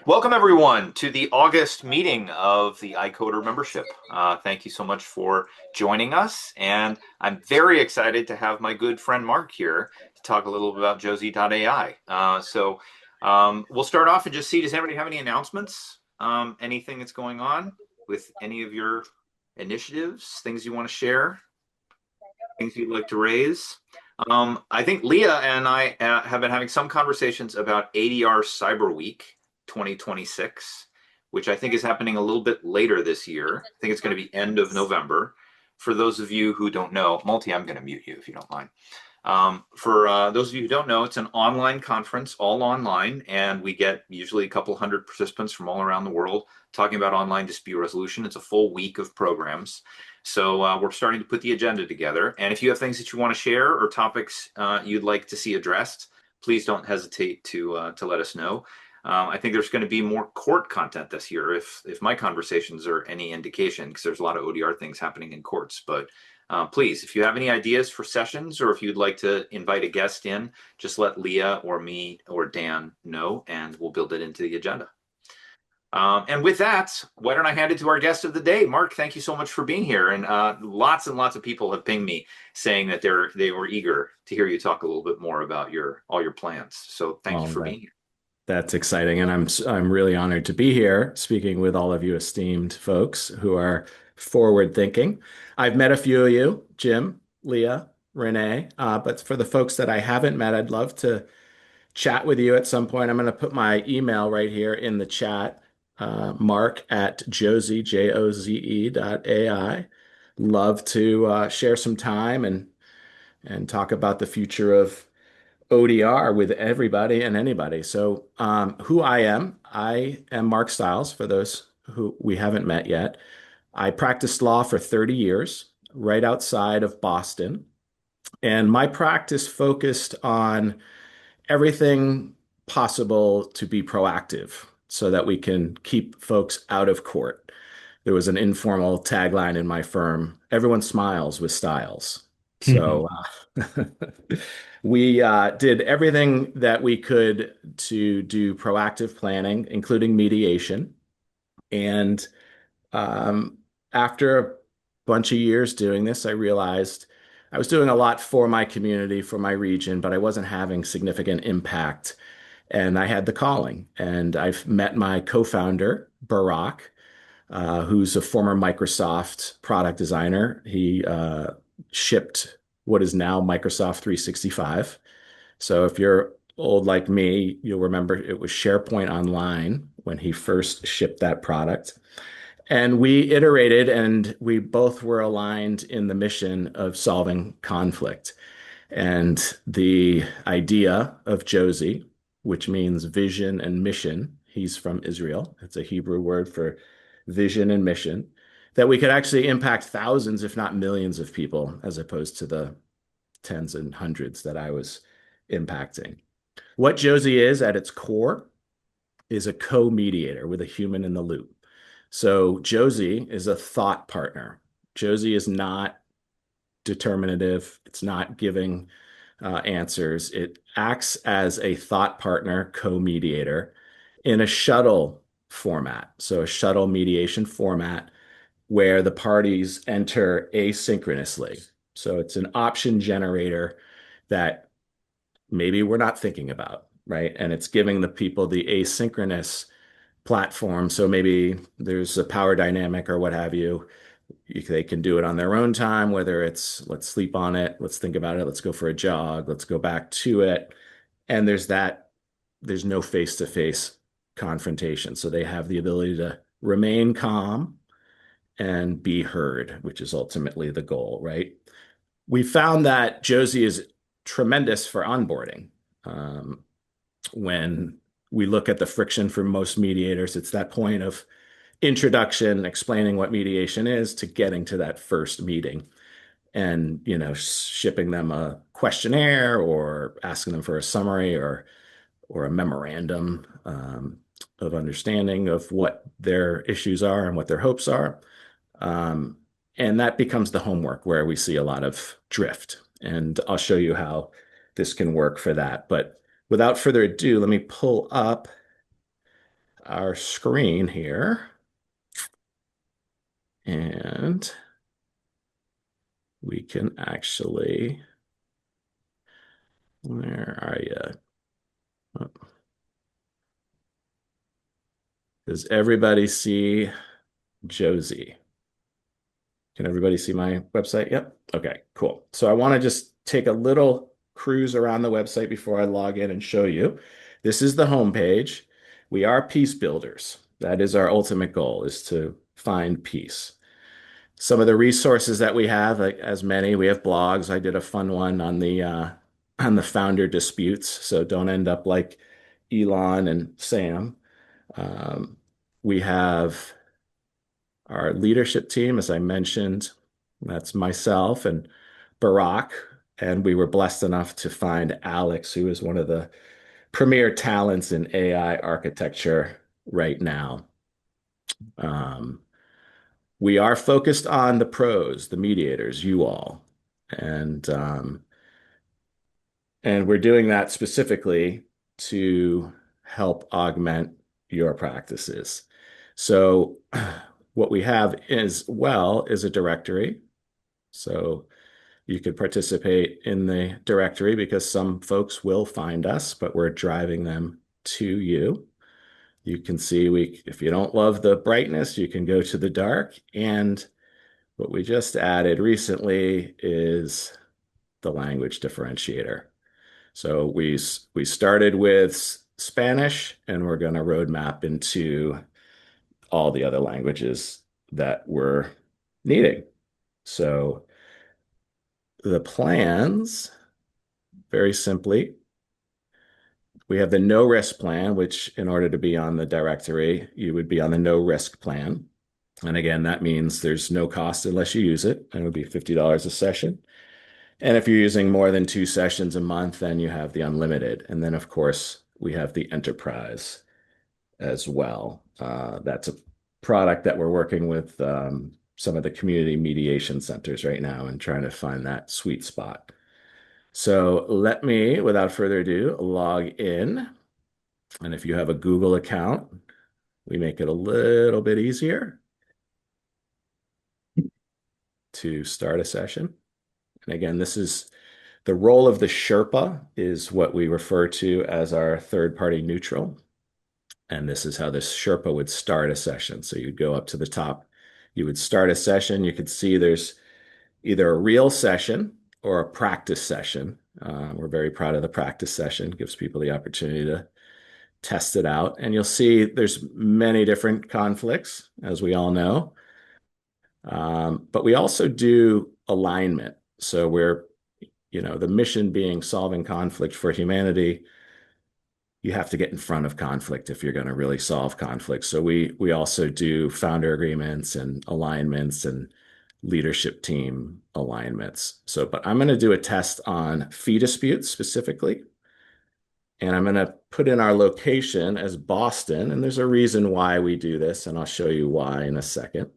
Welcome, everyone, to the August meeting of the ICODR membership. Thank you so much for joining us. And I'm very excited to have my good friend Mark here to talk a little bit about Joze.ai. We'll start off and just see, does anybody have any announcements? Anything that's going on with any of your initiatives, things you want to share, things you'd like to raise? I think Leah and I have been having some conversations about ADR Cyber Week 2026, which I think is happening a little bit later this year. I think it's going to be end of November. For those of you who don't know, Multi, I'm going to mute you if you don't mind. For those of you who don't know, it's an online conference, all online, and we get usually a couple hundred participants from all around the world talking about online dispute resolution. It's a full week of programs. So we're starting to put the agenda together. And if you have things that you want to share or topics you'd like to see addressed, please don't hesitate to let us know. I think there's going to be more court content this year, if my conversations are any indication, because there's a lot of ODR things happening in courts. But please, if you have any ideas for sessions or if you'd like to invite a guest in, just let Leah or me or Dan know, and we'll build it into the agenda. And with that, why don't I hand it to our guest of the day, Mark? Thank you so much for being here. And lots of people have pinged me saying that they were eager to hear you talk a little bit more about all your plans. So thank you Well, for being here. that's exciting, and I'm really honored to be here speaking with all of you esteemed folks who are forward thinking. I've met a few of you, Jim, Leah, Renee, but for the folks that I haven't met, I'd love to chat with you at some point. I'm going to put my email right here in the chat, Mark at Joze.ai. Love to share some time and talk about the future of ODR with everybody and anybody. So, who I am Mark Stiles, for those who we haven't met yet. I practiced law for 30 years, right outside of Boston. And my practice focused on everything possible to be proactive so that we can keep folks out of court. There was an informal tagline in my firm: everyone smiles with Stiles. So we did everything that we could to do proactive planning, including mediation. And um, after a bunch of years doing this, I realized I was doing a lot for my community, for my region, but I wasn't having significant impact. And I had the calling. And I've met my co-founder, Barack, who's a former Microsoft product designer. He shipped what is now Microsoft 365. So if you're old like me, you'll remember it was SharePoint Online when he first shipped that product. And we iterated and we both were aligned in the mission of solving conflict. And the idea of Josie, which means vision and mission, he's from Israel. It's a Hebrew word for vision and mission, that we could actually impact thousands, if not millions of people, as opposed to the tens and hundreds that I was impacting. What Josie is at its core is a co-mediator with a human in the loop. So Josie is a thought partner. Josie is not determinative. It's not giving answers. It acts as a thought partner, co-mediator in a shuttle format. So a shuttle mediation format where the parties enter asynchronously. So it's an option generator that maybe we're not thinking about, right? And it's giving the people the asynchronous platform. So maybe there's a power dynamic or what have you. They can do it on their own time, whether it's let's sleep on it, let's think about it, let's go for a jog, let's go back to it. And there's no face-to-face confrontation. So they have the ability to remain calm and be heard, which is ultimately the goal, right? We found that Josie is tremendous for onboarding. When we look at the friction for most mediators, it's that point of introduction, explaining what mediation is to getting to that first meeting and, shipping them a questionnaire or asking them for a summary or a memorandum of understanding of what their issues are and what their hopes are. Um, and that becomes the homework where we see a lot of drift. And I'll show you how this can work for that. But without further ado, let me pull up our screen here, and we can actually, where are you? Does everybody see Joze? Can everybody see my website? Yep. Okay, cool. So I want to just take a little cruise around the website before I log in and show you. This is the home page. We are peace builders. That is our ultimate goal, is to find peace. Some of the resources that we have, like, as many, we have blogs. I did a fun one on the founder disputes, so don't end up like Elon and Sam. Um, we have our leadership team, as I mentioned, that's myself and Barack. And we were blessed enough to find Alex, who is one of the premier talents in AI architecture right now. Um, we are focused on the pros, the mediators, you all. And and we're doing that specifically to help augment your practices. So what we have is, well, is a directory. So you could participate in the directory because some folks will find us, but we're driving them to you. You can see if you don't love the brightness, you can go to the dark. And what we just added recently is the language differentiator. So we started with Spanish, and we're going to roadmap into all the other languages that we're needing. So the plans, very simply, we have the no risk plan, which in order to be on the directory, you would be on the no risk plan. And again, that means there's no cost unless you use it, and it would be $50 a session. And if you're using more than 2 sessions a month, then you have the unlimited. And then, of course, we have the enterprise as well. That's a product that we're working with some of the community mediation centers right now and trying to find that sweet spot. So let me, without further ado, log in. And if you have a Google account, we make it a little bit easier to start a session. And again, this is the role of the Sherpa, is what we refer to as our third-party neutral. And this is how this Sherpa would start a session. So you'd go up to the top, you would start a session. You could see there's either a real session or a practice session. We're very proud of the practice session. It gives people the opportunity to test it out. And you'll see there's many different conflicts, as we all know. But we also do alignment. So the mission being solving conflict for humanity. You have to get in front of conflict if you're going to really solve conflict. So we also do founder agreements and alignments and leadership team alignments. But I'm going to do a test on fee disputes specifically. And I'm going to put in our location as Boston. And there's a reason why we do this, and I'll show you why in a second.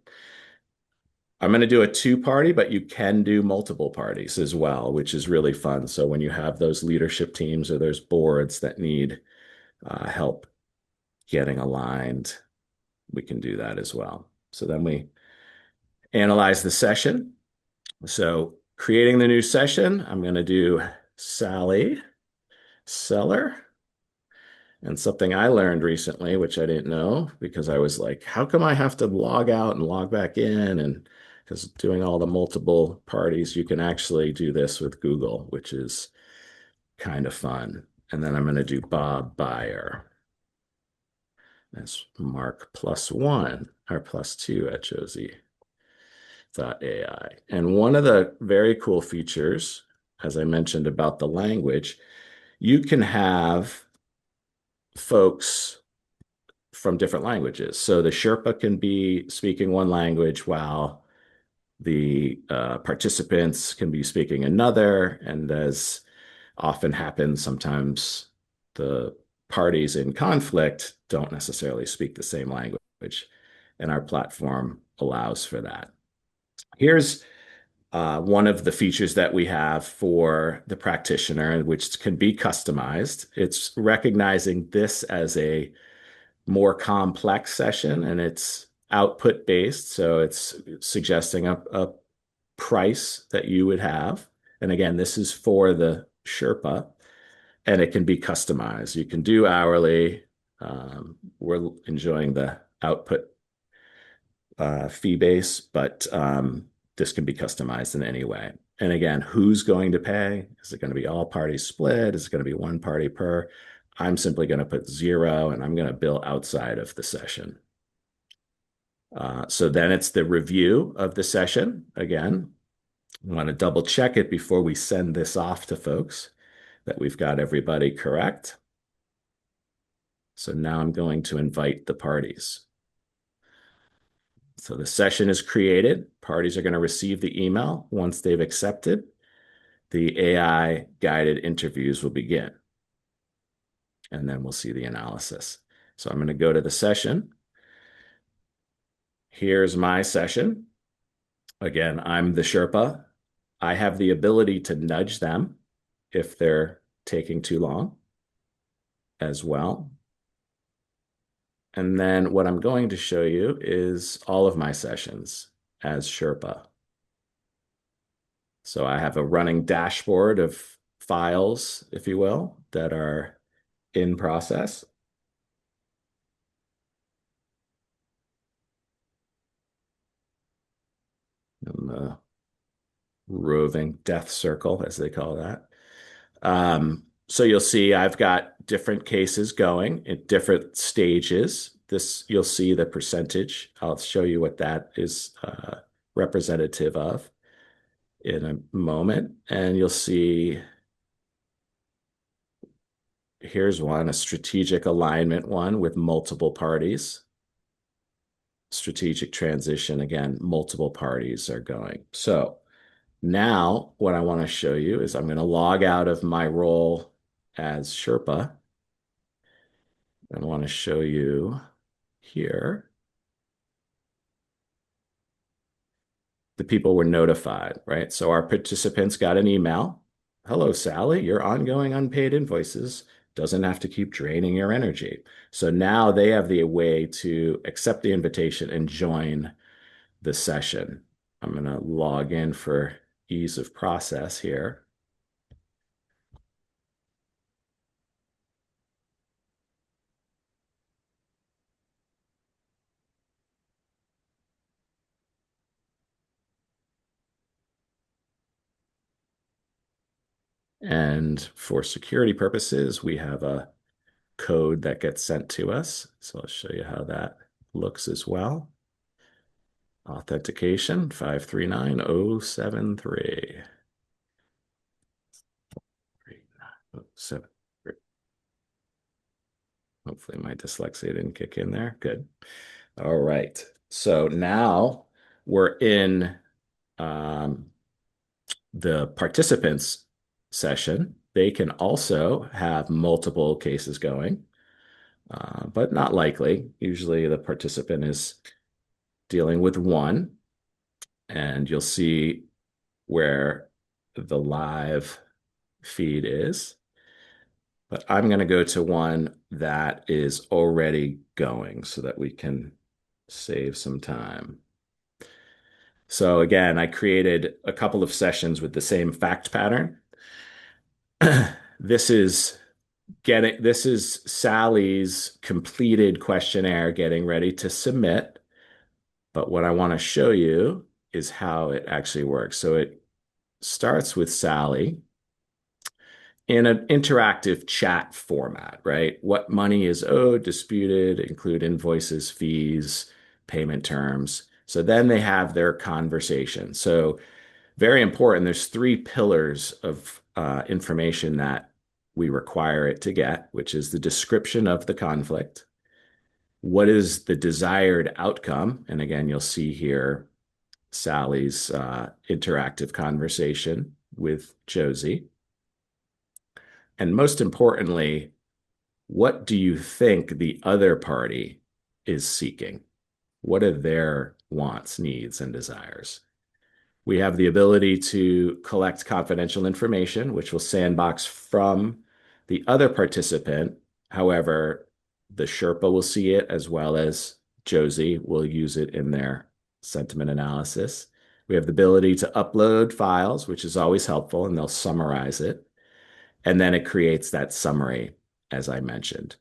I'm going to do a two-party, but you can do multiple parties as well, which is really fun. So when you have those leadership teams or those boards that need help getting aligned, we can do that as well. So then we analyze the session. So creating the new session, I'm going to do Sally Seller. And something I learned recently, which I didn't know, because I was like, how come I have to log out and log back in? And because doing all the multiple parties, you can actually do this with Google, which is kind of fun. And then I'm going to do Bob Buyer. That's Mark +1 or +2 at Joze.ai. And one of the very cool features, as I mentioned about the language, you can have folks from different languages. So the Sherpa can be speaking one language while the participants can be speaking another. And as often happens, sometimes the parties in conflict don't necessarily speak the same language. And our platform allows for that. Here's one of the features that we have for the practitioner, which can be customized. It's recognizing this as a more complex session and it's output based. So it's suggesting a price that you would have. And again, this is for the Sherpa and it can be customized. You can do hourly. We're enjoying the output fee base, but this can be customized in any way. And again, who's going to pay? Is it going to be all parties split? Is it going to be one party per? I'm simply going to put 0 and I'm going to bill outside of the session. So then it's the review of the session. Again, I want to double check it before we send this off to folks that we've got everybody correct. So now I'm going to invite the parties. So the session is created. Parties are going to receive the email. Once they've accepted, the AI guided interviews will begin. And then we'll see the analysis. So I'm going to go to the session. Here's my session. Again, I'm the Sherpa. I have the ability to nudge them if they're taking too long as well. And then what I'm going to show you is all of my sessions as Sherpa. So I have a running dashboard of files, if you will, that are in process. And the roving death circle, as they call that. So you'll see I've got different cases going at different stages. This, you'll see the percentage. I'll show you what that is representative of in a moment. And you'll see here's one, a strategic alignment one with multiple parties. Strategic transition, again, multiple parties are going. So now what I want to show you is I'm going to log out of my role as Sherpa. I want to show you here. The people were notified, right? So our participants got an email. Hello, Sally, your ongoing unpaid invoices doesn't have to keep draining your energy. So now they have the way to accept the invitation and join the session. I'm going to log in for ease of process here. And for security purposes, we have a code that gets sent to us. So I'll show you how that looks as well. Authentication 539073. Hopefully my dyslexia didn't kick in there. Good. All right. So now we're in the participants session. They can also have multiple cases going, but not likely. Usually the participant is dealing with one, and you'll see where the live feed is. But I'm going to go to one that is already going so that we can save some time. So again, I created a couple of sessions with the same fact pattern. This is Sally's completed questionnaire getting ready to submit. But what I want to show you is how it actually works. So it starts with Sally in an interactive chat format, right? What money is owed, disputed, include invoices, fees, payment terms. So then they have their conversation. So very important. There's 3 pillars of information that we require it to get, which is the description of the conflict. What is the desired outcome? And again, you'll see here Sally's interactive conversation with Josie. And most importantly, what do you think the other party is seeking? What are their wants, needs, and desires? We have the ability to collect confidential information, which will sandbox from the other participant. However, The Sherpa will see it as well as Joze will use it in their sentiment analysis. We have the ability to upload files, which is always helpful, and they'll summarize it. And then it creates that summary, as I mentioned.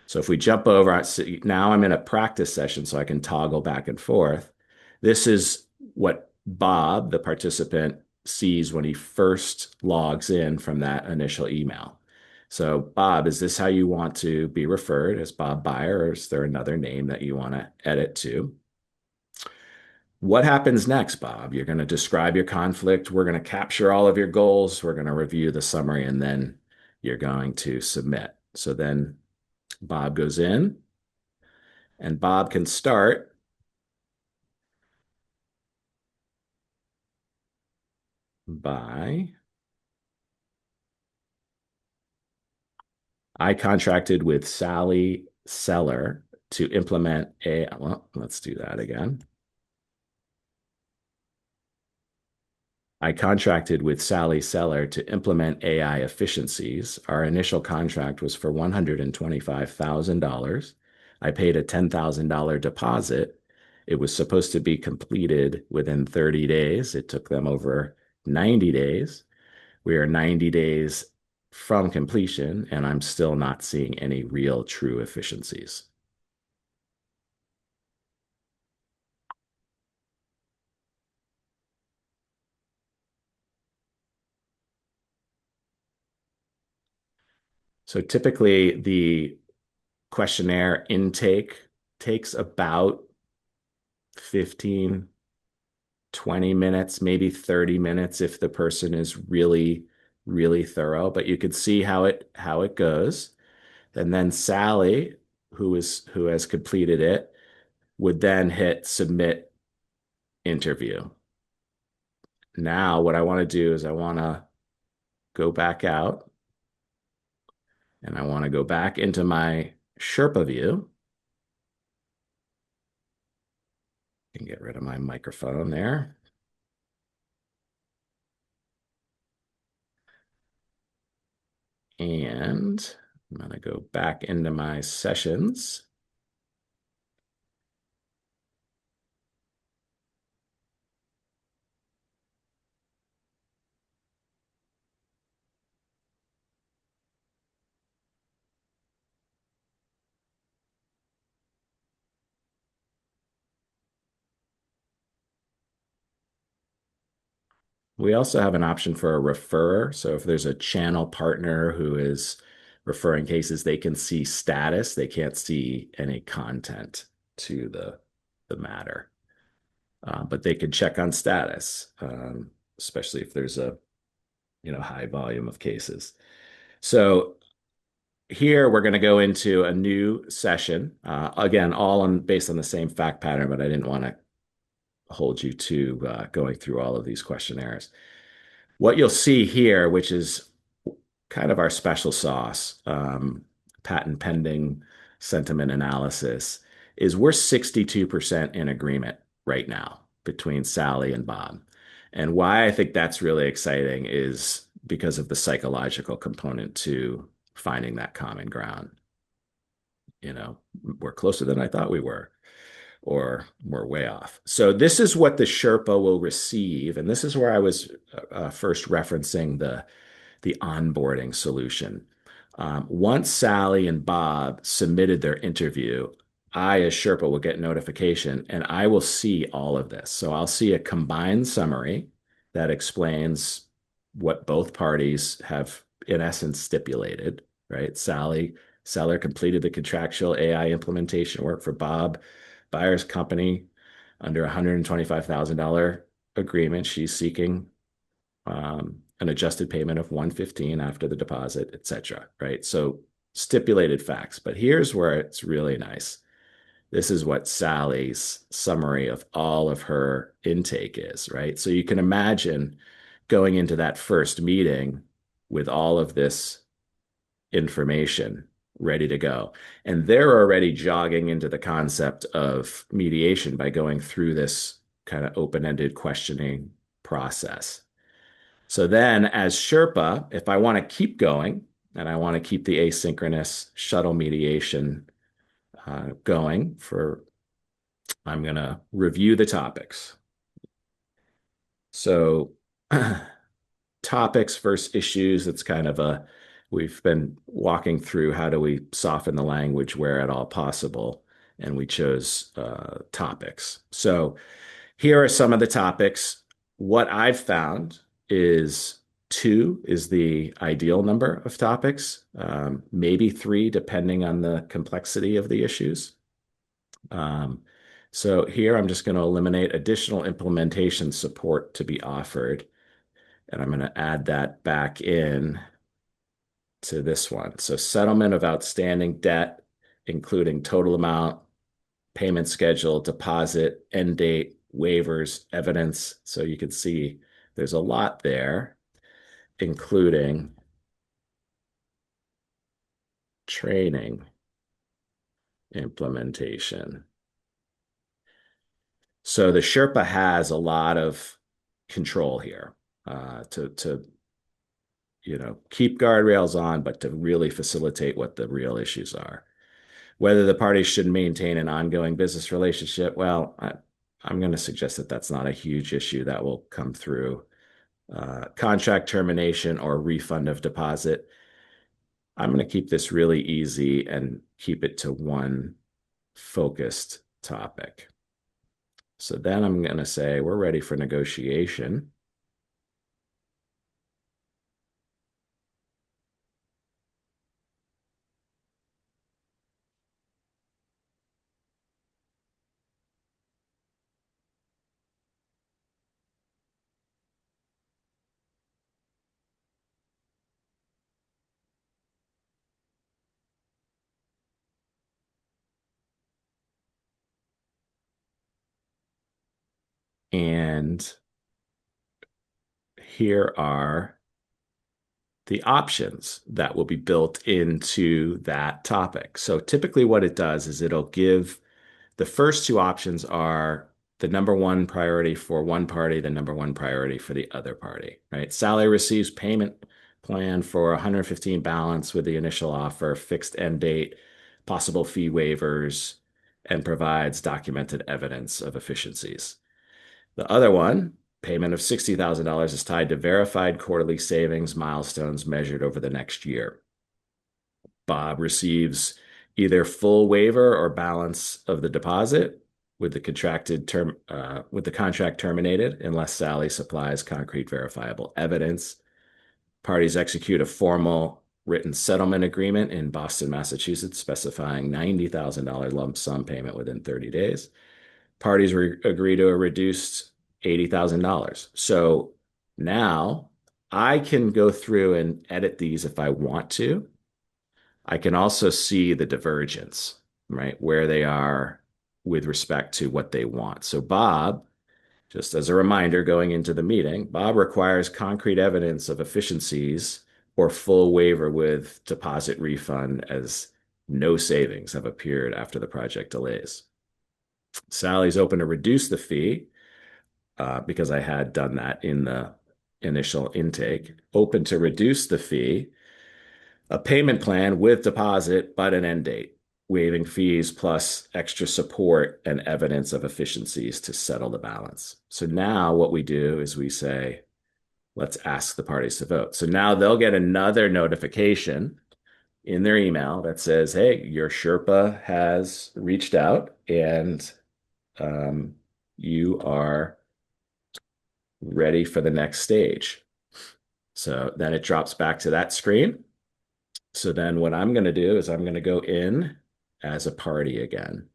So if we jump over, now I'm in a practice session, so I can toggle back and forth. This is what Bob, the participant, sees when he first logs in from that initial email. So, Bob, is this how you want to be referred as Bob Byer, or is there another name that you want to edit to? What happens next, Bob? You're going to describe your conflict. We're going to capture all of your goals. We're going to review the summary, and then you're going to submit. So then Bob goes in, and Bob can start by I contracted with Sally Seller to implement a, well, let's do that again. I contracted with Sally Seller to implement AI efficiencies. Our initial contract was for $125,000. I paid a $10,000 deposit. It was supposed to be completed within 30 days. It took them over 90 days. We are 90 days from completion, and I'm still not seeing any real true efficiencies. So typically, the questionnaire intake takes about 15, 20 minutes, maybe 30 minutes if the person is really, really thorough, but you could see how it goes. And then Sally, who has completed it, would then hit submit interview. Now, what I want to do is I want to go back out and I want to go back into my Sherpa view and get rid of my microphone there. And I'm going to go back into my sessions. We also have an option for a referrer. So if there's a channel partner who is referring cases, they can see status. They can't see any content to the matter, but they can check on status, especially if there's a high volume of cases. So here we're going to go into a new session. Again, all based on the same fact pattern, but I didn't want to hold you to going through all of these questionnaires. What you'll see here, which is kind of our special sauce, patent pending sentiment analysis, is we're 62% in agreement right now between Sally and Bob. And why I think that's really exciting is because of the psychological component to finding that common ground. We're closer than I thought we were, or we're way off. So this is what the Sherpa will receive, and this is where I was first referencing the onboarding solution. Once Sally and Bob submitted their interview, I, as Sherpa, will get notification and I will see all of this. So I'll see a combined summary that explains what both parties have, in essence, stipulated, right? Seller completed the contractual AI implementation work for Bob Byer's company under $125,000 agreement. She's seeking an adjusted payment of 115 after the deposit, etc. Right? So stipulated facts. But here's where it's really nice. This is what Sally's summary of all of her intake is, right? So you can imagine going into that first meeting with all of this information ready to go. And they're already jogging into the concept of mediation by going through this kind of open-ended questioning process. So then, as Sherpa, if I want to keep going and I want to keep the asynchronous shuttle mediation going for, I'm going to review the topics. So, topics versus issues, it's kind of a, we've been walking through how do we soften the language where at all possible, and we chose topics. So, here are some of the topics. What I've found is two is the ideal number of topics, maybe three, depending on the complexity of the issues. Um, so here I'm just going to eliminate additional implementation support to be offered, and I'm going to add that back in to this one. So settlement of outstanding debt, including total amount, payment schedule, deposit, end date, waivers, evidence. So you can see there's a lot there, including training implementation. So the Sherpa has a lot of control here to keep guardrails on, but to really facilitate what the real issues are. Whether the parties should maintain an ongoing business relationship, well, I'm going to suggest that that's not a huge issue that will come through contract termination or refund of deposit. I'm going to keep this really easy and keep it to one focused topic. So then I'm going to say we're ready for negotiation. And here are the options that will be built into that topic. So typically what it does is it'll give the first two options are the number one priority for one party, the number one priority for the other party, right? Sally receives payment plan for 115 balance with the initial offer, fixed end date, possible fee waivers, and provides documented evidence of efficiencies. The other one, payment of $60,000 is tied to verified quarterly savings milestones measured over the next year. Bob receives either full waiver or balance of the deposit with the contract terminated unless Sally supplies concrete verifiable evidence. Parties execute a formal written settlement agreement in Boston, Massachusetts, specifying $90,000 lump sum payment within 30 days. Parties agree to a reduced $80,000. So now I can go through and edit these if I want to. I can also see the divergence, right? Where they are with respect to what they want. So Bob, just as a reminder going into the meeting, Bob requires concrete evidence of efficiencies or full waiver with deposit refund as no savings have appeared after the project delays. Sally's open to reduce the fee because I had done that in the initial intake, open to reduce the fee, a payment plan with deposit, but an end date, waiving fees plus extra support and evidence of efficiencies to settle the balance. So now what we do is we say, let's ask the parties to vote. So now they'll get another notification in their email that says, hey, your Sherpa has reached out and um, you are ready for the next stage. So then it drops back to that screen. So then what I'm going to do is I'm going to go in as a party again.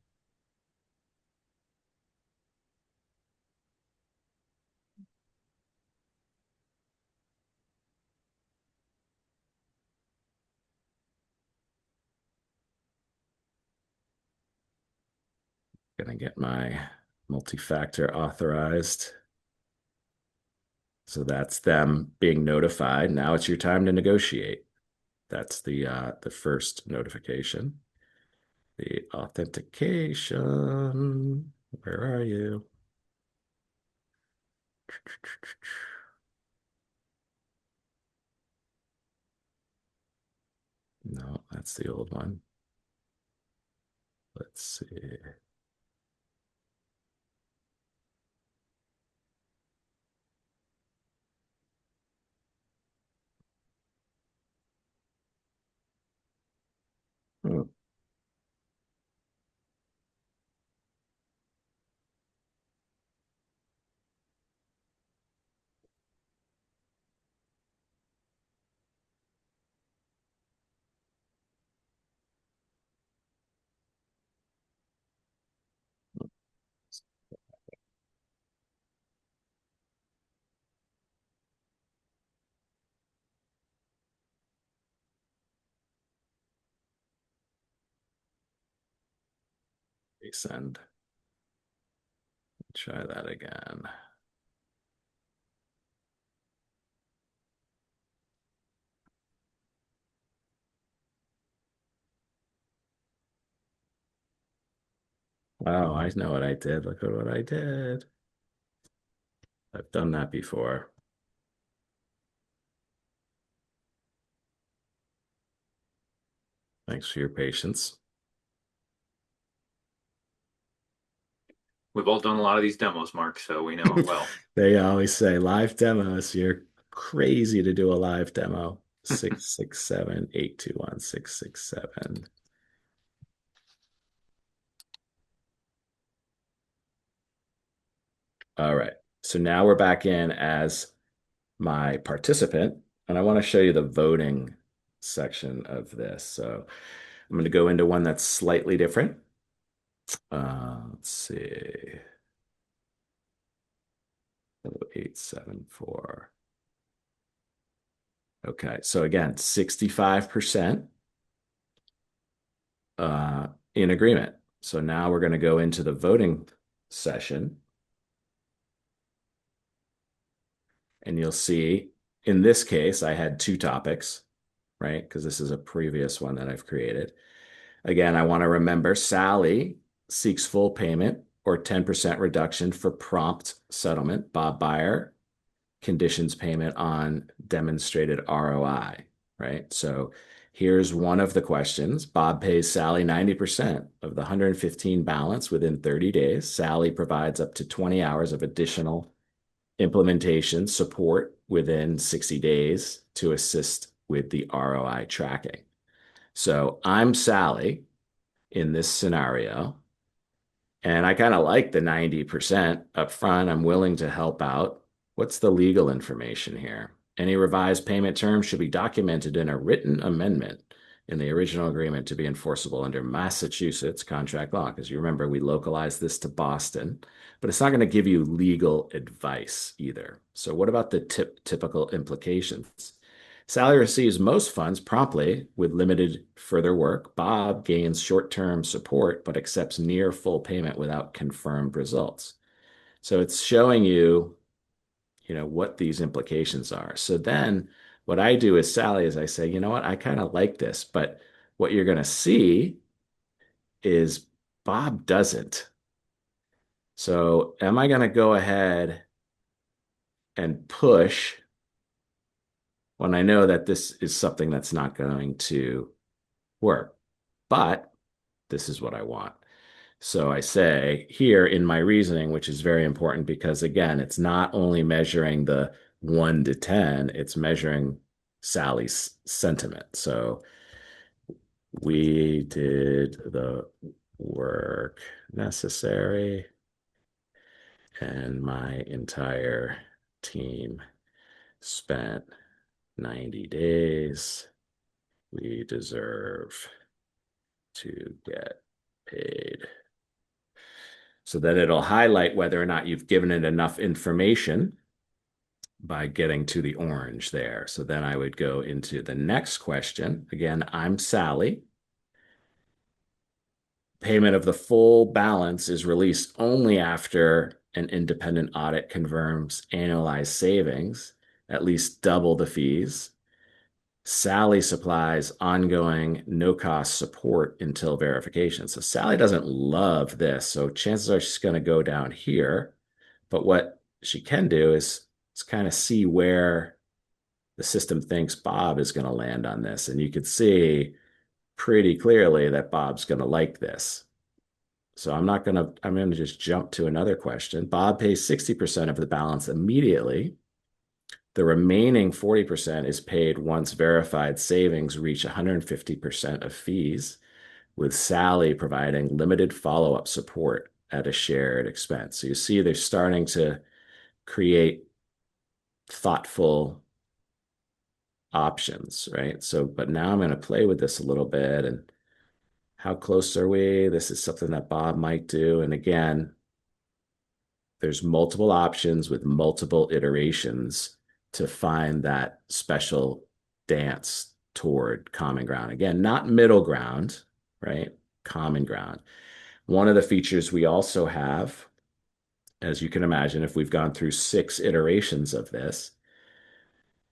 Going to get my multi-factor authorized. So that's them being notified. Now it's your time to negotiate. That's the first notification. The authentication. Where are you? No, that's the old one. Let's see. Hmm, resend. Try that again. Oh, I know what I did. Look at what I did. I've done that before. Thanks for your patience. We've all done a lot of these demos, Mark, so we know it well. They always say live demos. You're crazy to do a live demo. 667-821-667. All right. So now we're back in as my participant, and I want to show you the voting section of this. So I'm going to go into one that's slightly different. Let's see. 874. Okay. So again, 65% in agreement. So now we're going to go into the voting session. And you'll see in this case, I had two topics, right? Because this is a previous one that I've created. Again, I want to remember Sally seeks full payment or 10% reduction for prompt settlement. Bob Buyer conditions payment on demonstrated ROI, right? So here's one of the questions. Bob pays Sally 90% of the 115 balance within 30 days. Sally provides up to 20 hours of additional implementation support within 60 days to assist with the ROI tracking. So I'm Sally in this scenario, and I kind of like the 90% up front. I'm willing to help out. What's the legal information here? Any revised payment terms should be documented in a written amendment in the original agreement to be enforceable under Massachusetts contract law. Because you remember, we localized this to Boston, but it's not going to give you legal advice either. So, what about the typical implications? Sally receives most funds promptly with limited further work. Bob gains short-term support but accepts near full payment without confirmed results. So it's showing you, what these implications are. So then what I do as Sally is I say, you know what, I kind of like this, but what you're going to see is Bob doesn't. So am I going to go ahead and push when I know that this is something that's not going to work? But this is what I want. So I say here in my reasoning, which is very important because again, it's not only measuring the 1 to 10, it's measuring Sally's sentiment. So we did the work necessary and my entire team spent 90 days. We deserve to get paid. So then it'll highlight whether or not you've given it enough information by getting to the orange there. So then I would go into the next question. Again, I'm Sally. Payment of the full balance is released only after an independent audit confirms annualized savings, at least double the fees. Sally supplies ongoing no cost support until verification. So Sally doesn't love this. So chances are she's going to go down here. But what she can do is kind of see where the system thinks Bob is going to land on this. And you could see pretty clearly that Bob's going to like this. So I'm gonna just jump to another question. Bob pays 60% of the balance immediately. The remaining 40% is paid once verified savings reach 150% of fees, with Sally providing limited follow-up support at a shared expense. So you see they're starting to create thoughtful options, right? So, but now I'm going to play with this a little bit and how close are we? This is something that Bob might do. And again, there's multiple options with multiple iterations to find that special dance toward common ground. Again, not middle ground, right? Common ground. One of the features we also have, as you can imagine, if we've gone through 6 iterations of this,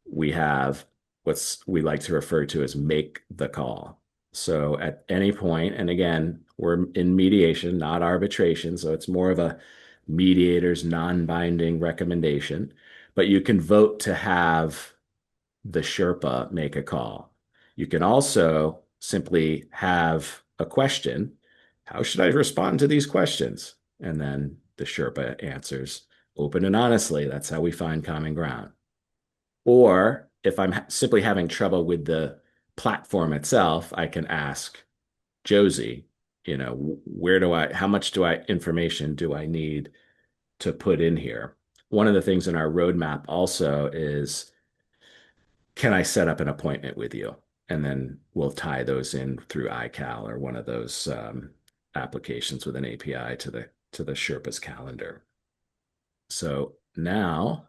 we have what's we like to refer to as make the call. So at any point, and again, we're in mediation, not arbitration, so it's more of a mediator's non-binding recommendation, but you can vote to have the Sherpa make a call. You can also simply have a question. How should I respond to these questions? And then the Sherpa answers open and honestly. That's how we find common ground. Or if I'm simply having trouble with the platform itself, I can ask Josie, how much information do I need to put in here? One of the things in our roadmap also is, can I set up an appointment with you? And then we'll tie those in through iCal or one of those applications with an API to the Sherpa's calendar. So now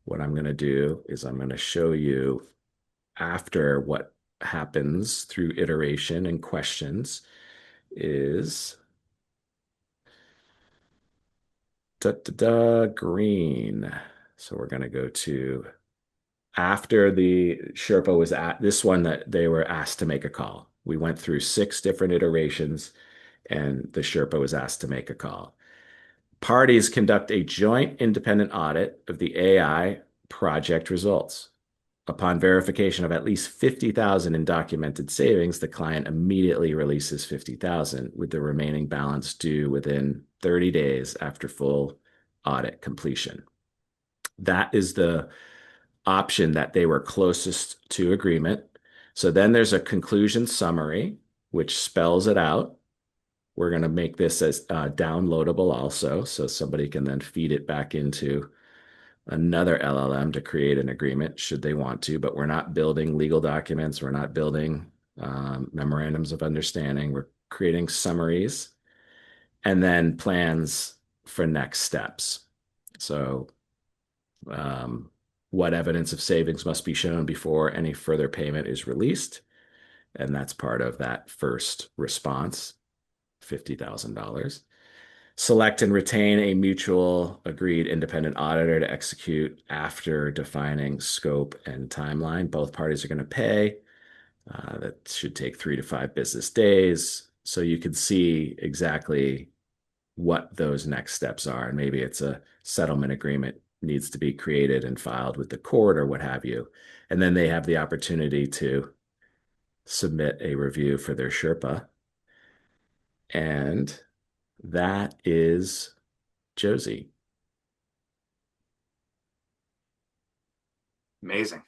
what I'm going to do is I'm going to show you after what happens through iteration and questions is green. So we're going to go to after the Sherpa was at this one that they were asked to make a call. We went through 6 different iterations and the Sherpa was asked to make a call. Parties conduct a joint independent audit of the AI project results. Upon verification of at least 50,000 in documented savings, the client immediately releases 50,000 with the remaining balance due within 30 days after full audit completion. That is the option that they were closest to agreement. So then there's a conclusion summary, which spells it out. We're going to make this as downloadable also, so somebody can then feed it back into another LLM to create an agreement should they want to, but we're not building legal documents. We're not building memorandums of understanding. We're creating summaries and then plans for next steps. So, what evidence of savings must be shown before any further payment is released? And that's part of that first response, $50,000. Select and retain a mutual agreed independent auditor to execute after defining scope and timeline. Both parties are going to pay. That should take 3 to 5 business days. So you can see exactly what those next steps are. And maybe it's a settlement agreement needs to be created and filed with the court or what have you. And then they have the opportunity to submit a review for their Sherpa. And that is Josie. Amazing.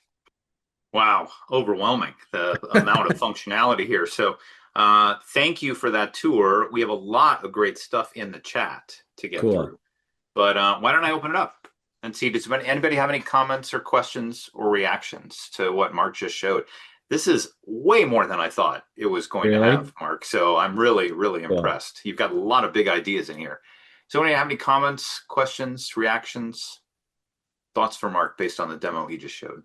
Wow, overwhelming the amount of functionality here. So, thank you for that tour. We have a lot of great stuff in the chat to get Cool. through. But why don't I open it up and see, does anybody have any comments or questions or reactions to what Mark just showed? This is way more than I thought it was going to Really? have, Mark. So I'm really, really Cool. impressed. You've got a lot of big ideas in here. So, anybody have any comments, questions, reactions, thoughts for Mark based on the demo he just showed?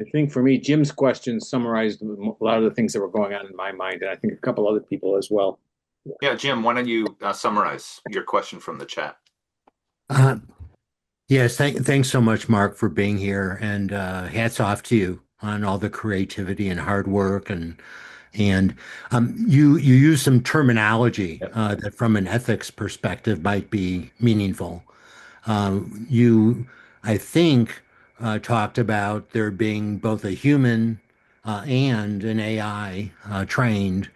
I think for me, Jim's question summarized a lot of the things that were going on in my mind, and I think a couple other people as well. Yeah, Jim, why don't you summarize your question from the chat? Uh, yes, thanks so much, Mark, for being here, and hats off to you on all the creativity and hard work, and you use some terminology Yep. that, from an ethics perspective, might be meaningful. You, I think, talked about there being both a human and an AI trained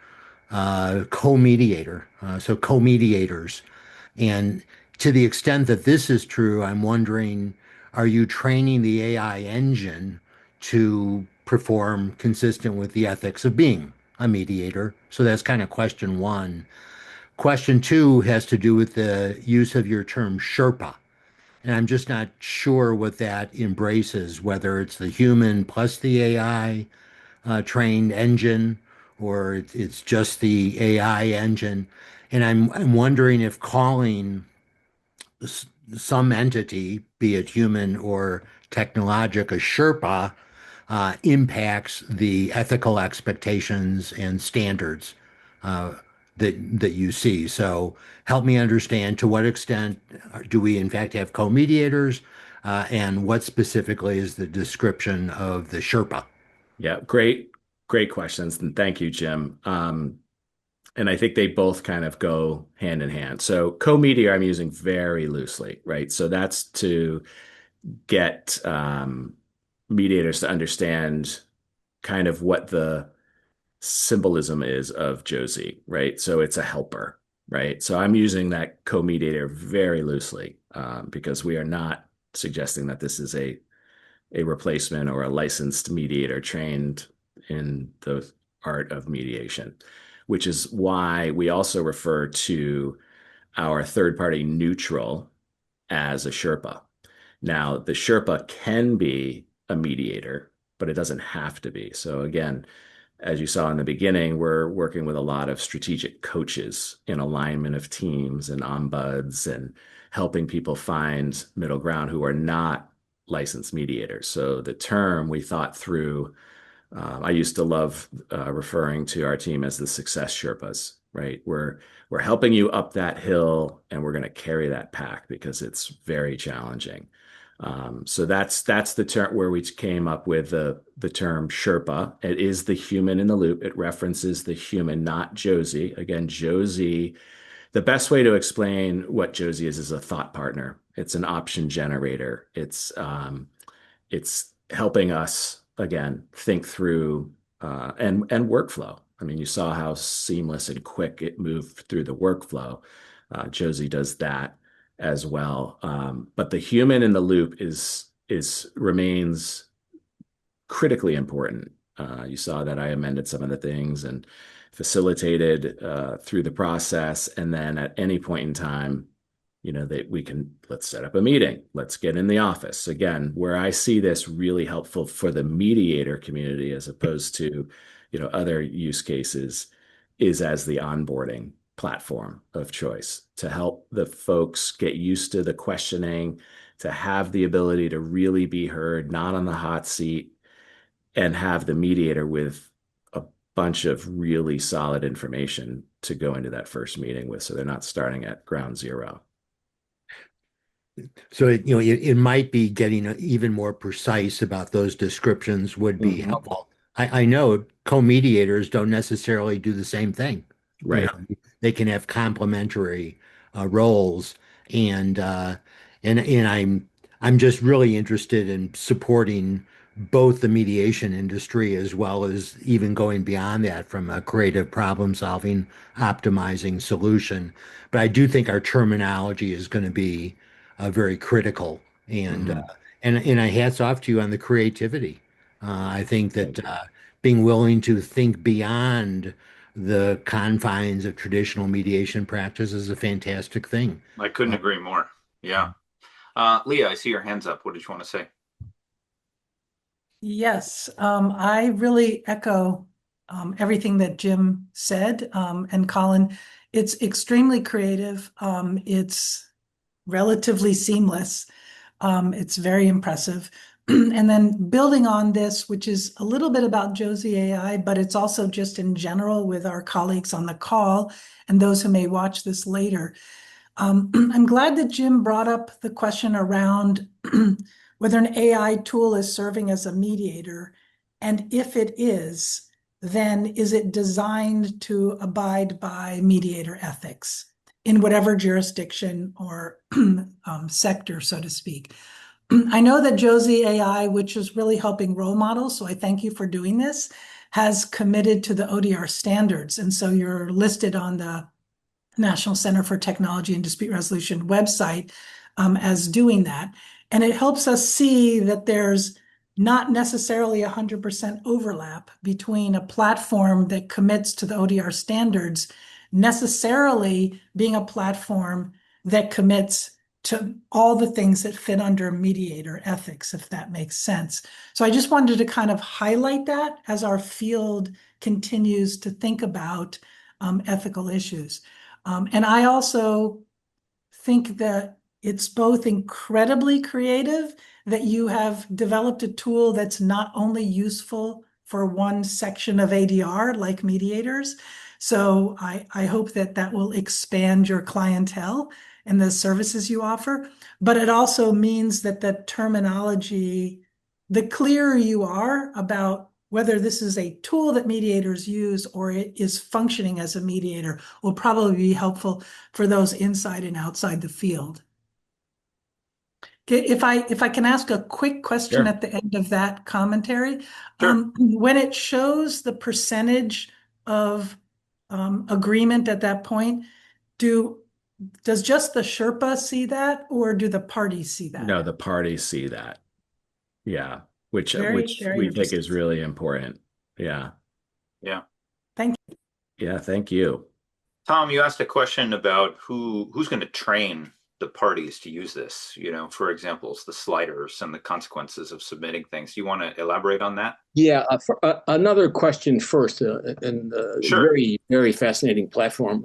co-mediator, so co-mediators. And to the extent that this is true, I'm wondering, are you training the AI engine to perform consistent with the ethics of being a mediator? So that's kind of question one. Question two has to do with the use of your term Sherpa. And I'm just not sure what that embraces, whether it's the human plus the AI trained engine or it's just the AI engine. And I'm wondering if calling some entity, be it human or technologic, a Sherpa, impacts the ethical expectations and standards uh, that you see. So help me understand to what extent do we in fact have co-mediators, and what specifically is the description of the Sherpa? Yeah, great questions. And thank you, Jim. And I think they both kind of go hand in hand. So co-media I'm using very loosely, right? So that's to get mediators to understand kind of what the symbolism is of Joze, right? So it's a helper, right? So I'm using that co-mediator very loosely because we are not suggesting that this is a replacement or a licensed mediator trained in the art of mediation, which is why we also refer to our third party neutral as a Sherpa. Now, the Sherpa can be a mediator, but it doesn't have to be. So, again, as you saw in the beginning, we're working with a lot of strategic coaches in alignment of teams and ombuds and helping people find middle ground who are not licensed mediators. So the term we thought through, I used to love referring to our team as the success Sherpas, right? We're helping you up that hill and we're going to carry that pack because it's very challenging. So that's the term where we came up with the term Sherpa. It is the human in the loop. It references the human, not Joze. Again, Joze, the best way to explain what Joze is a thought partner. It's an option generator. It's helping us again think through and workflow. I mean, you saw how seamless and quick it moved through the workflow. Joze does that as well. But the human in the loop is remains critically important. You saw that I amended some of the things and facilitated through the process, and then at any point in time, that we can let's set up a meeting, let's get in the office again. Where I see this really helpful for the mediator community as opposed to other use cases is as the onboarding platform of choice to help the folks get used to the questioning, to have the ability to really be heard, not on the hot seat, and have the mediator with a bunch of really solid information to go into that first meeting with, so they're not starting at ground zero. So it might be getting even more precise about those descriptions would be helpful. I know co-mediators don't necessarily do the same thing. Right. They can have complementary roles, and I'm just really interested in supporting both the mediation industry as well as even going beyond that from a creative problem solving, optimizing solution. But I do think our terminology is going to be very critical. And Mhm. and I hats off to you on the creativity. I think that being willing to think beyond the confines of traditional mediation practice is a fantastic thing. I couldn't agree more. Yeah. Leah, I see your hands up. What did you want to say? Yes, I really echo everything that Jim said. And Colin, it's extremely creative. It's relatively seamless. It's very impressive. And then building on this, which is a little bit about Joze.ai, but it's also just in general with our colleagues on the call and those who may watch this later. I'm glad that Jim brought up the question around whether an AI tool is serving as a mediator. And if it is, then is it designed to abide by mediator ethics in whatever jurisdiction or sector, so to speak? I know that Joze.ai, which is really helping role models, so I thank you for doing this, has committed to the ODR standards. And so you're listed on the National Center for Technology and Dispute Resolution website as doing that. And it helps us see that there's not necessarily 100% overlap between a platform that commits to the ODR standards necessarily being a platform that commits to all the things that fit under mediator ethics, if that makes sense. So I just wanted to kind of highlight that as our field continues to think about ethical issues. And I also think that it's both incredibly creative that you have developed a tool that's not only useful for one section of ADR like mediators. So I hope that that will expand your clientele and the services you offer. But it also means that the terminology, the clearer you are about whether this is a tool that mediators use or it is functioning as a mediator, will probably be helpful for those inside and outside the field. If I can ask a quick question Sure. at the end of that commentary. Sure. When it shows the percentage of agreement at that point, does just the Sherpa see that, or do the parties see that? No, the parties see that. Yeah, which Very, very we think interesting. is really important. Yeah. Yeah. Thank you. Yeah, thank you. Tom, you asked a question about who's going to train the parties to use this, for examples, the sliders and the consequences of submitting things. Do you want to elaborate on that? Yeah, another question first, and Sure. very, very fascinating platform.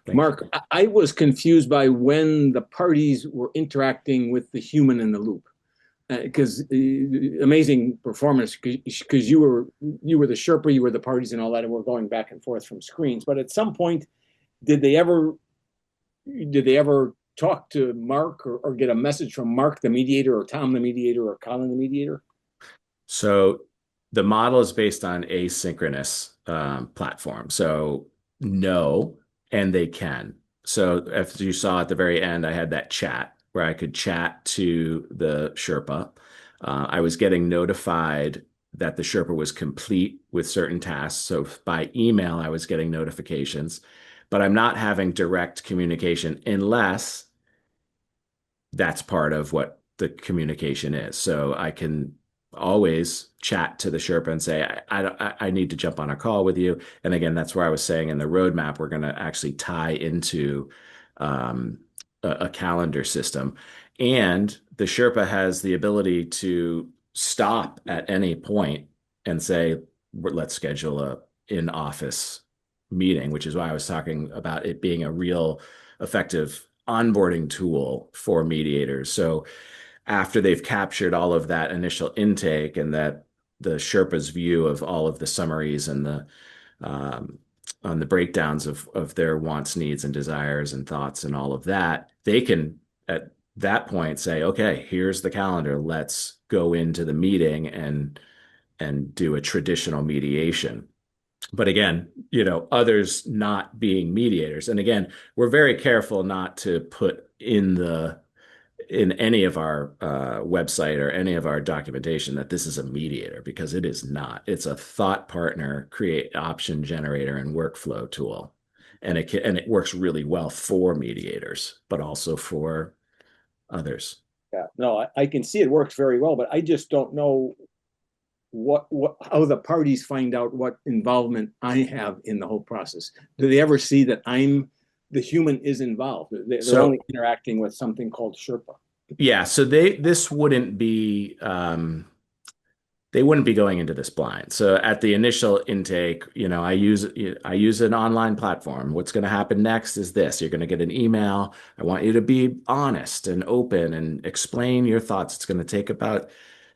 Thank Mark, you. I was confused by when the parties were interacting with the human in the loop. Because amazing performance, because you were the Sherpa, you were the parties and all that, and we're going back and forth from screens. But at some point, did they ever talk to Mark or get a message from Mark the mediator, or Tom the mediator, or Colin the mediator? So the model is based on asynchronous platform. So no, and they can. So as you saw at the very end, I had that chat where I could chat to the Sherpa. I was getting notified that the Sherpa was complete with certain tasks. So by email, I was getting notifications, but I'm not having direct communication unless that's part of what the communication is. So I can always chat to the Sherpa and say, I need to jump on a call with you. And again, that's where I was saying in the roadmap, we're going to actually tie into a calendar system. And the Sherpa has the ability to stop at any point and say, let's schedule a in-office meeting, which is why I was talking about it being a real effective onboarding tool for mediators. So after they've captured all of that initial intake and that the Sherpa's view of all of the summaries and the on the breakdowns of their wants, needs, and desires and thoughts and all of that, they can at that point say, okay, here's the calendar. Let's go into the meeting and do a traditional mediation. But again, others not being mediators. And again, we're very careful not to put in any of our website or any of our documentation that this is a mediator, because it is not. It's a thought partner, create option generator, and workflow tool. And it works really well for mediators, but also for others. Yeah, no, I can see it works very well, but I just don't know how the parties find out what involvement I have in the whole process. Do they ever see that the human is involved? They're only interacting with something called Sherpa. Yeah, so this wouldn't be they wouldn't be going into this blind. So at the initial intake, I use an online platform. What's going to happen next is this. You're going to get an email. I want you to be honest and open and explain your thoughts. It's going to take about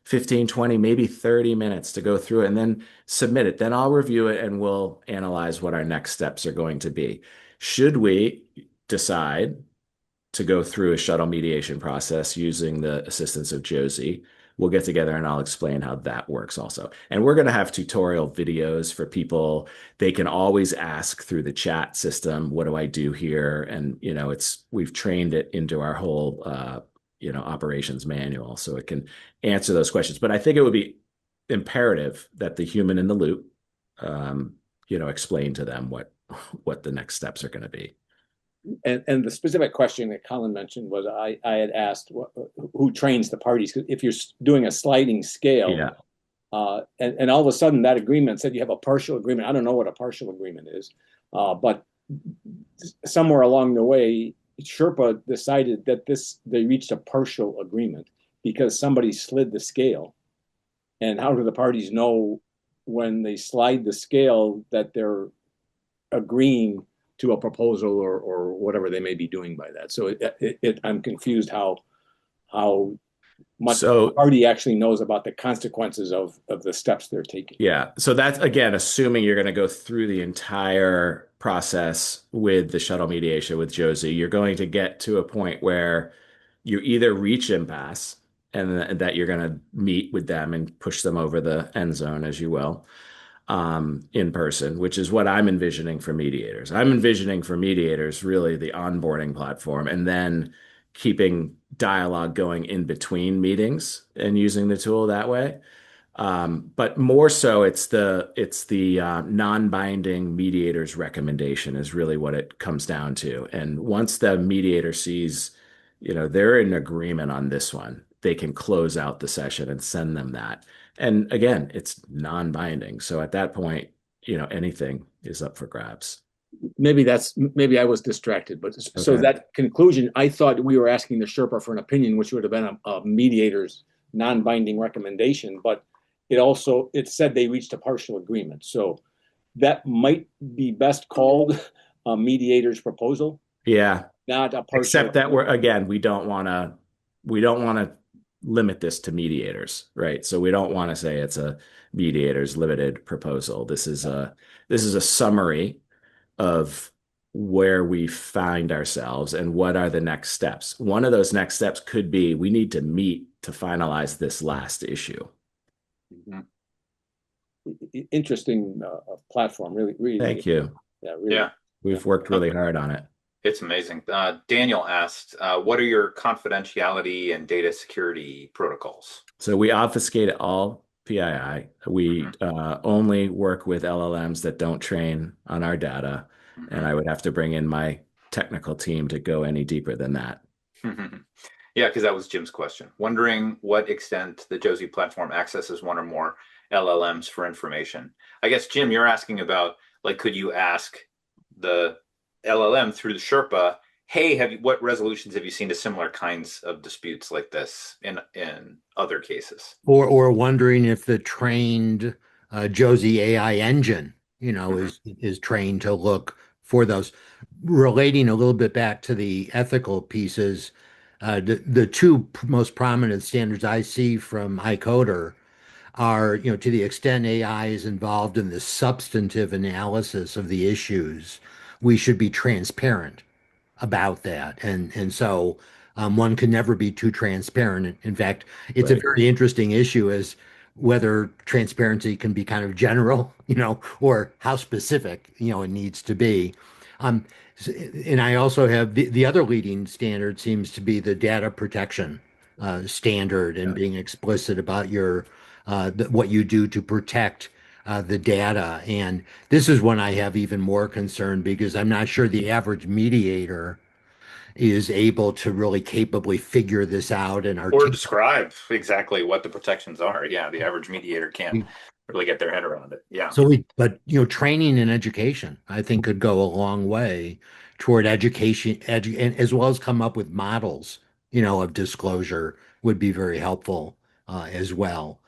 15, 20, maybe 30 minutes to go through it and then submit it. Then I'll review it and we'll analyze what our next steps are going to be. Should we decide to go through a shuttle mediation process using the assistance of Joze, we'll get together and I'll explain how that works also. And we're going to have tutorial videos for people. They can always ask through the chat system, what do I do here? And, we've trained it into our whole, operations manual, so it can answer those questions. But I think it would be imperative that the human in the loop explain to them what the next steps are going to be. And the specific question that Colin mentioned was I had asked who trains the parties. If you're doing a sliding scale, Yeah. And all of a sudden that agreement said you have a partial agreement. I don't know what a partial agreement is, but somewhere along the way, Sherpa decided that they reached a partial agreement because somebody slid the scale. And how do the parties know when they slide the scale that they're agreeing to a proposal or whatever they may be doing by that? So I'm confused how much the party actually knows about the consequences of the steps they're taking. Yeah. So that's, again, assuming you're going to go through the entire process with the shuttle mediation with Joze, you're going to get to a point where you either reach impasse and that you're going to meet with them and push them over the end zone, as you will, in person, which is what I'm envisioning for mediators. I'm envisioning for mediators really the onboarding platform and then keeping dialogue going in between meetings and using the tool that way. But more so, it's the non-binding mediator's recommendation is really what it comes down to. And once the mediator sees, they're in agreement on this one, they can close out the session and send them that. And again, it's non-binding. So at that point, anything is up for grabs. Maybe I was distracted, but so that conclusion, I thought we were asking the Sherpa for an opinion, which would have been a mediator's non-binding recommendation, but it said they reached a partial agreement. So that might be best called a mediator's proposal. Yeah. Not a partial. Except that we don't want to limit this to mediators, right? So we don't want to say it's a mediator's limited proposal. This is a summary of where we find ourselves and what are the next steps. One of those next steps could be we need to meet to finalize this last issue. Mm-hmm. Interesting platform, really. Thank you. Yeah, really. Yeah, we've worked really hard on it. It's amazing. Daniel asked, what are your confidentiality and data security protocols? So we obfuscate all PII. We only work with LLMs that don't train on our data. And I would have to bring in my technical team to go any deeper than that. Yeah, because that was Jim's question. Wondering what extent the Joze platform accesses one or more LLMs for information. I guess, Jim, you're asking about, could you ask the LLM through the Sherpa, hey, what resolutions have you seen to similar kinds of disputes like this in other cases? Or wondering if the trained Joze.ai engine, is trained to look for those. Relating a little bit back to the ethical pieces, the two most prominent standards I see from ICODR are, to the extent AI is involved in the substantive analysis of the issues, we should be transparent about that. And so one can never be too transparent. In fact, it's a very interesting issue as whether transparency can be kind of general, or how specific, it needs to be. And I also have the other leading standard seems to be the data protection standard and being explicit about what you do to protect the data. And this is when I have even more concern because I'm not sure the average mediator is able to really capably figure this out and or describe exactly what the protections are. Yeah, the average mediator can't really get their head around it. Yeah. So but training and education, I think, could go a long way toward education, and as well as come up with models, of disclosure would be very helpful as well.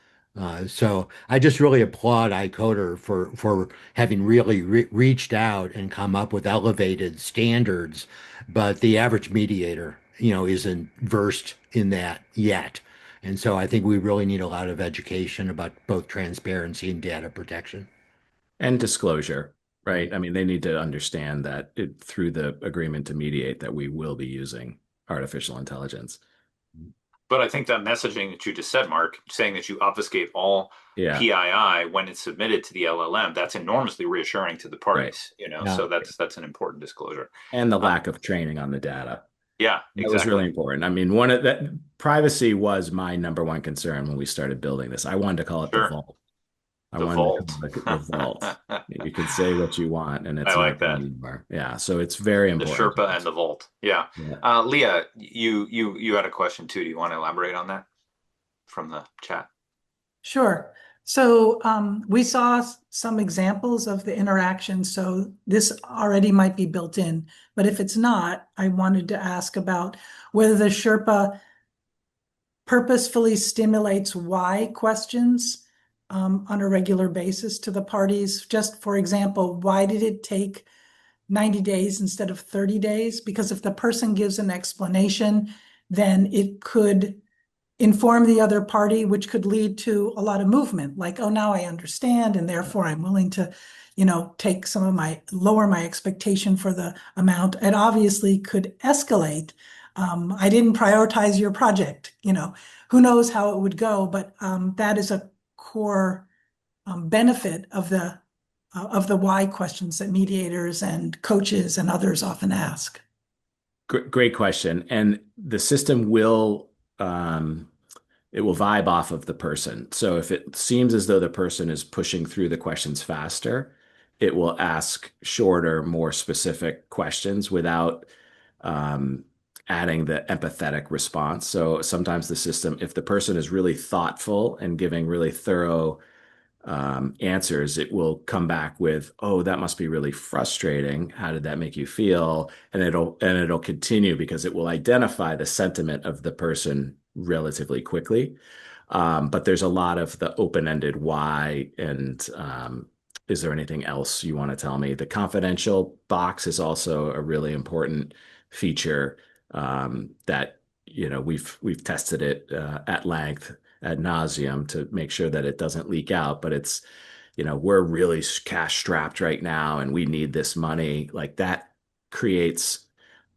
So I just really applaud ICODR for having really reached out and come up with elevated standards, but the average mediator, isn't versed in that yet. And so I think we really need a lot of education about both transparency and data protection. And disclosure, right? I mean, they need to understand that through the agreement to mediate that we will be using artificial intelligence. But I think that messaging that you just said, Mark, saying that you obfuscate all PII when it's submitted to the LLM, that's enormously reassuring to the parties, so that's an important disclosure. And the lack of training on the data. Yeah, exactly. That was really important. I mean, privacy was my number one concern when we started building this. I wanted to call it the vault. I The wanted to vault. call it the vault. You can say what you want, and I it's like not going that. anywhere. Yeah, so it's very The important to Sherpa and us. the vault. Yeah. Yeah. Leah, you had a question too. Do you want to elaborate on that from the chat? Sure. So we saw some examples of the interaction. So this already might be built in, but if it's not, I wanted to ask about whether the Sherpa purposefully stimulates why questions on a regular basis to the parties. Just for example, why did it take 90 days instead of 30 days? Because if the person gives an explanation, then it could inform the other party, which could lead to a lot of movement, like, oh, now I understand, and therefore I'm willing to, take some of lower my expectation for the amount. It obviously could escalate. I didn't prioritize your project, who knows how it would go, but that is a core benefit of the why questions that mediators and coaches and others often ask. Great question. And the system will it will vibe off of the person. So if it seems as though the person is pushing through the questions faster, it will ask shorter, more specific questions without um, adding the empathetic response. So sometimes the system, if the person is really thoughtful and giving really thorough answers, it will come back with, "Oh, that must be really frustrating. How did that make you feel?" And it'll continue because it will identify the sentiment of the person relatively quickly. But there's a lot of the open-ended why and is there anything else you want to tell me? The confidential box is also a really important feature that we've tested it at length ad nauseum to make sure that it doesn't leak out. But it's, we're really cash strapped right now and we need this money. Like that creates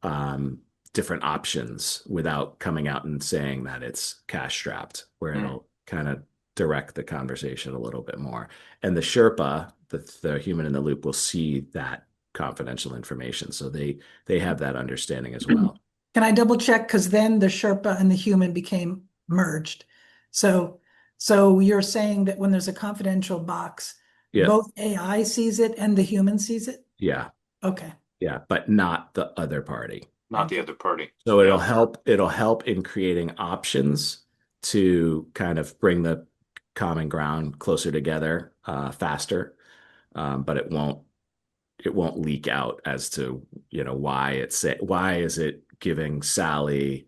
um, different options without coming out and saying that it's cash strapped, where Mm. it'll kind of direct the conversation a little bit more. And the Sherpa, the human in the loop, will see that confidential information. So they have that understanding as well. Can I double check? Because then the Sherpa and the human became merged. So, so you're saying that when there's a confidential box, Yeah. both AI sees it and the human sees it? Yeah. Okay. Yeah. But not the other party. Not the other party. So it'll Yeah. help in creating options to kind of bring the common ground closer together faster. But it won't leak out as to why is it giving Sally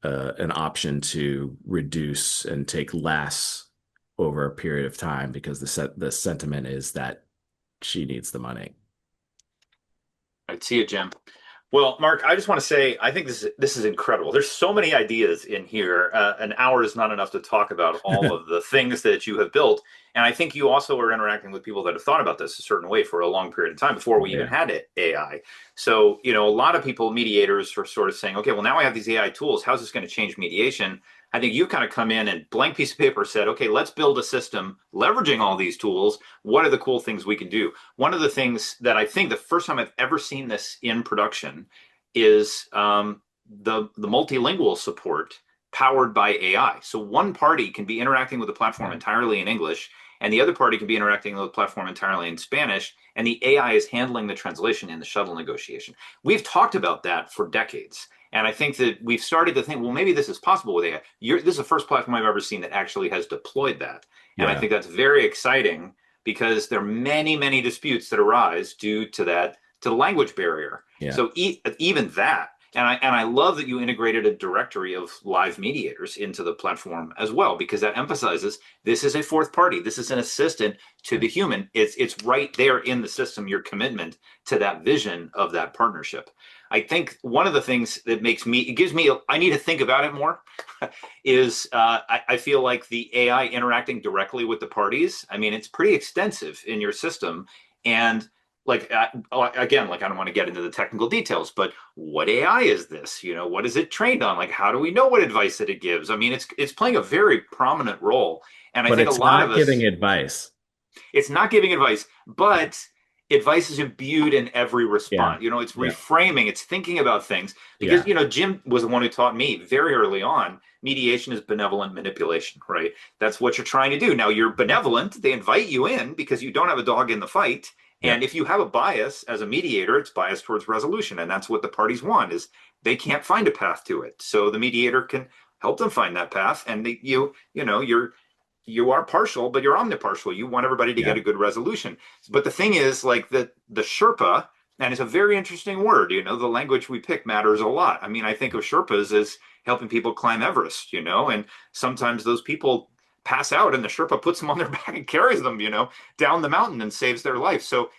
an option to reduce and take less over a period of time because the sentiment is that she needs the money. I'd see it, Jim. Well, Mark, I just want to say I think this is incredible. There's so many ideas in here. An hour is not enough to talk about all of the things that you have built. And I think you also are interacting with people that have thought about this a certain way for a long period of time before we even Yeah. had AI. So, a lot of people, mediators, are sort of saying, okay, well, now I have these AI tools. How's this going to change mediation? I think you've kind of come in and blank piece of paper said, okay, let's build a system leveraging all these tools. What are the cool things we can do? One of the things that I think the first time I've ever seen this in production is the multilingual support powered by AI. So one party can be interacting with the platform entirely in English, and the other party can be interacting with the platform entirely in Spanish, and the AI is handling the translation in the shuttle negotiation. We've talked about that for decades. And I think that we've started to think, well, maybe this is possible with AI. This is the first platform I've ever seen that actually has deployed that. And I think that's very exciting because there are many, many disputes that arise due to the language barrier. Yeah. So even that, and I love that you integrated a directory of live mediators into the platform as well, because that emphasizes this is a fourth party. This is an assistant to the human. It's right there in the system, your commitment to that vision of that partnership. I think one of the things that I need to think about it more is I feel like the AI interacting directly with the parties. I mean, it's pretty extensive in your system. And again, I don't want to get into the technical details, but what AI is this? What is it trained on? How do we know what advice that it gives? I mean, it's playing a very prominent role. And I But think a it's lot of not us, giving advice. it's not giving advice, but advice is imbued in every Yeah. response. You know, it's Yeah. reframing, it's thinking about things because, Yeah. you know, Jim was the one who taught me very early on mediation is benevolent manipulation, right? That's what you're trying to do. Now you're benevolent, they invite you in because you don't have a dog in the fight. Yeah. And if you have a bias as a mediator, it's biased towards resolution. And that's what the parties want is they can't find a path to it. So the mediator can help them find that path. And you know, you are partial, but you're omnipartial. You want everybody to Yeah. get a good resolution. But the thing is, like the Sherpa, and it's a very interesting word. You know, the language we pick matters a lot. I mean, I think of Sherpas as helping people climb Everest. You know, and sometimes those people pass out, and the Sherpa puts them on their back and carries them, you know, down the mountain and saves their life. So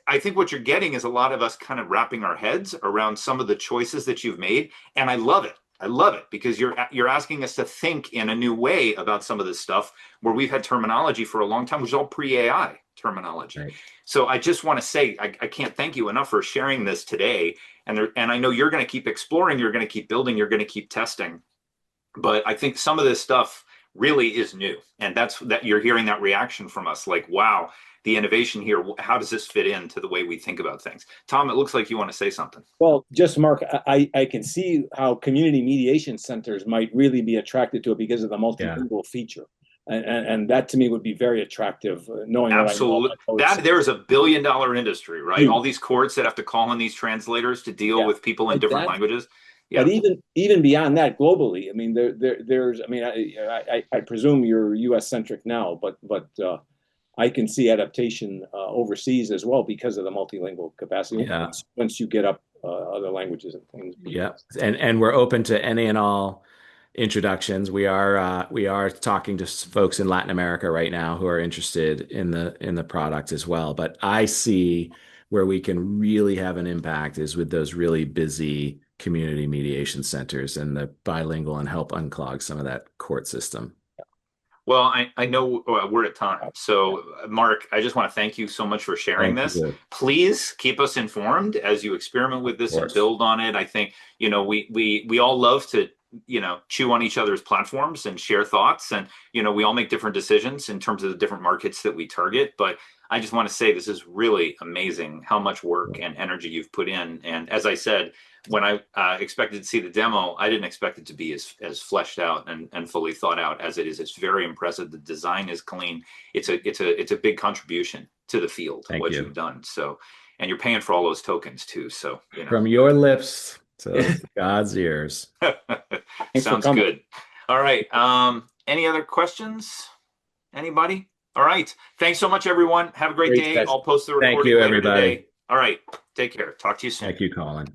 I think what you're getting is a lot of us kind of wrapping our heads around some of the choices that you've made, and I love it. I love it because you're asking us to think in a new way about some of this stuff where we've had terminology for a long time, which is all pre-AI terminology. Right. So I just want to say I can't thank you enough for sharing this today. And I know you're going to keep exploring, you're going to keep building, you're going to keep testing. But I think some of this stuff really is new, and that's that you're hearing that reaction from us, like, wow, the innovation here. How does this fit into the way we think about things? Tom, it looks like you want to say something. Well, just Mark, I can see how community mediation centers might really be attracted to it because of the Yeah. multilingual feature. And that to me would be very attractive, knowing what I know Absolutely. about That there is a billion-dollar industry, right? Huge. All these courts that have to call in these translators to deal Yeah. with people in Like different that. languages. Yeah. But even beyond that, globally, I mean, there's, I mean, I presume you're U.S. centric now, but I can see adaptation overseas as well because of the multilingual capacity. Yeah. Once you get up other languages and things. Yeah. And we're open to any and all introductions. We are talking to folks in Latin America right now who are interested in the product as well. But I see where we can really have an impact is with those really busy community mediation centers and the bilingual and help unclog some of that court system. Well, I know we're at time. So, Mark, I just want to thank you so much for sharing Thank this. you. Please keep us informed as you experiment with this and course. build on it. I think, you know, we all love to, you know, chew on each other's platforms and share thoughts. And, you know, we all make different decisions in terms of the different markets that we target. But I just want to say this is really amazing how much work and energy you've put in. And as I said, when I expected to see the demo, I didn't expect it to be as fleshed out and fully thought out as it is. It's very impressive. The design is clean. It's a big contribution to the field. Thank what you. You've done. So, and you're paying for all those tokens too. So, you know. From your lips to God's ears. Sounds good. All right. Any other questions? Anybody? All right. Thanks so much, everyone. Have a great day. Guys. I'll post the recording Thank you, later everybody. today. All right. Take care. Talk to you soon. Thank you, Colin.